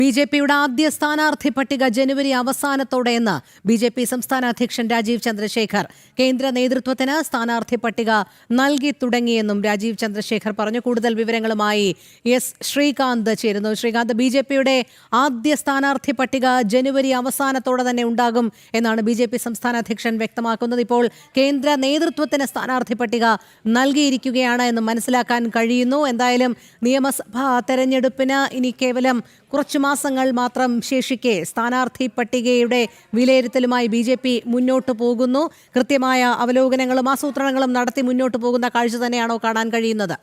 ബി.ജെ.പിയുടെ ആദ്യ സ്ഥാനാർത്ഥി പട്ടിക ജനുവരി അവസാനത്തോടെയെന്ന് ബി.ജെ.പി സംസ്ഥാന അധ്യക്ഷൻ രാജീവ് ചന്ദ്രശേഖർ. കേന്ദ്ര നേതൃത്വത്തിന് സ്ഥാനാർത്ഥി പട്ടിക നൽകി തുടങ്ങിയെന്നും രാജീവ് ചന്ദ്രശേഖർ പറഞ്ഞു. കൂടുതൽ വിവരങ്ങളുമായി എസ് ശ്രീകാന്ത് ചേരുന്നു. ശ്രീകാന്ത്, ബി.ജെ.പിയുടെ ആദ്യ സ്ഥാനാർത്ഥി പട്ടിക ജനുവരി അവസാനത്തോടെ തന്നെ ഉണ്ടാകും എന്നാണ് ബി.ജെ.പി സംസ്ഥാന അധ്യക്ഷൻ വ്യക്തമാക്കുന്നത്. ഇപ്പോൾ കേന്ദ്ര നേതൃത്വത്തിന് സ്ഥാനാർത്ഥി പട്ടിക നൽകിയിരിക്കുകയാണ് എന്ന് മനസ്സിലാക്കാൻ കഴിയുന്നു. എന്തായാലും നിയമസഭാ തെരഞ്ഞെടുപ്പിന് ഇനി കേവലം കുറച്ചു മാസങ്ങൾ മാത്രം ശേഷിക്കെ സ്ഥാനാർത്ഥി പട്ടികയുടെ വിലയിരുത്തലുമായി ബി.ജെ.പി മുന്നോട്ട് പോകുന്നു. കൃത്യമായ അവലോകനങ്ങളും ആസൂത്രണങ്ങളും നടത്തി മുന്നോട്ട് പോകുന്ന കാഴ്ച തന്നെയാണോ കാണാൻ കഴിയുന്നത്?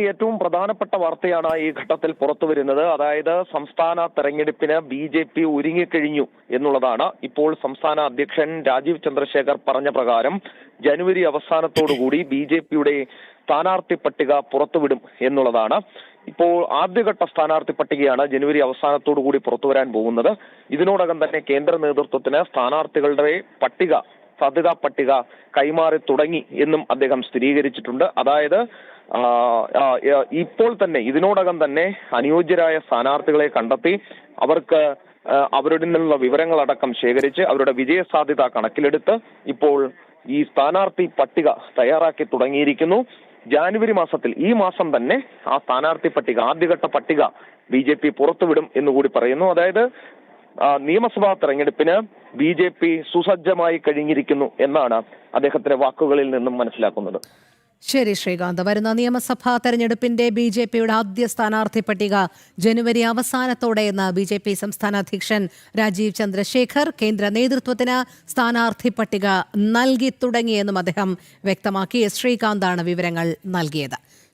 ഏറ്റവും പ്രധാനപ്പെട്ട വാർത്തയാണ് ഈ ഘട്ടത്തിൽ പുറത്തു വരുന്നത്. അതായത് സംസ്ഥാന തെരഞ്ഞെടുപ്പിന് ബി.ജെ.പി ഒരുങ്ങിക്കഴിഞ്ഞു എന്നുള്ളതാണ്. ഇപ്പോൾ സംസ്ഥാന അധ്യക്ഷൻ രാജീവ് ചന്ദ്രശേഖർ പറഞ്ഞ പ്രകാരം ജനുവരി അവസാനത്തോടുകൂടി ബി.ജെ.പിയുടെ സ്ഥാനാർത്ഥി പട്ടിക പുറത്തുവിടും എന്നുള്ളതാണ്. ഇപ്പോൾ ആദ്യഘട്ട സ്ഥാനാർത്ഥി പട്ടികയാണ് ജനുവരി അവസാനത്തോടുകൂടി പുറത്തുവരാൻ പോകുന്നത്. ഇതിനോടകം തന്നെ കേന്ദ്ര നേതൃത്വത്തിന് സ്ഥാനാർത്ഥികളുടെ പട്ടിക, സാധ്യതാ പട്ടിക കൈമാറി തുടങ്ങി എന്നും അദ്ദേഹം സ്ഥിരീകരിച്ചിട്ടുണ്ട്. അതായത് ഇപ്പോൾ തന്നെ ഇതിനോടകം തന്നെ അനുയോജ്യരായ സ്ഥാനാർത്ഥികളെ കണ്ടെത്തി അവർക്ക് അവരുടെ നിന്നുള്ള വിവരങ്ങളടക്കം ശേഖരിച്ച് അവരുടെ വിജയ സാധ്യത കണക്കിലെടുത്ത് ഇപ്പോൾ ഈ സ്ഥാനാർത്ഥി പട്ടിക തയ്യാറാക്കി തുടങ്ങിയിരിക്കുന്നു. ജാനുവരി മാസത്തിൽ, ഈ മാസം തന്നെ ആ സ്ഥാനാർത്ഥി പട്ടിക, ആദ്യഘട്ട പട്ടിക ബി.ജെ.പി പുറത്തുവിടും എന്നുകൂടി പറയുന്നു. അതായത് നിയമസഭാ തെരഞ്ഞെടുപ്പിന് ബി.ജെ.പി സുസജ്ജമായി കഴിഞ്ഞിരിക്കുന്നു എന്നാണ് അദ്ദേഹത്തിന്റെ വാക്കുകളിൽ നിന്നും മനസ്സിലാക്കുന്നത്. ശരി ശ്രീകാന്ത്, വരുന്ന നിയമസഭാ തെരഞ്ഞെടുപ്പിന്റെ ബി.ജെ.പിയുടെ ആദ്യ സ്ഥാനാർത്ഥി പട്ടിക ജനുവരി അവസാനത്തോടെയെന്ന് ബി.ജെ.പി സംസ്ഥാന അധ്യക്ഷൻ രാജീവ് ചന്ദ്രശേഖർ. കേന്ദ്ര നേതൃത്വത്തിന് സ്ഥാനാർത്ഥി പട്ടിക നൽകി തുടങ്ങിയെന്നും അദ്ദേഹം വ്യക്തമാക്കി. ശ്രീകാന്താണ് വിവരങ്ങൾ നൽകിയത്.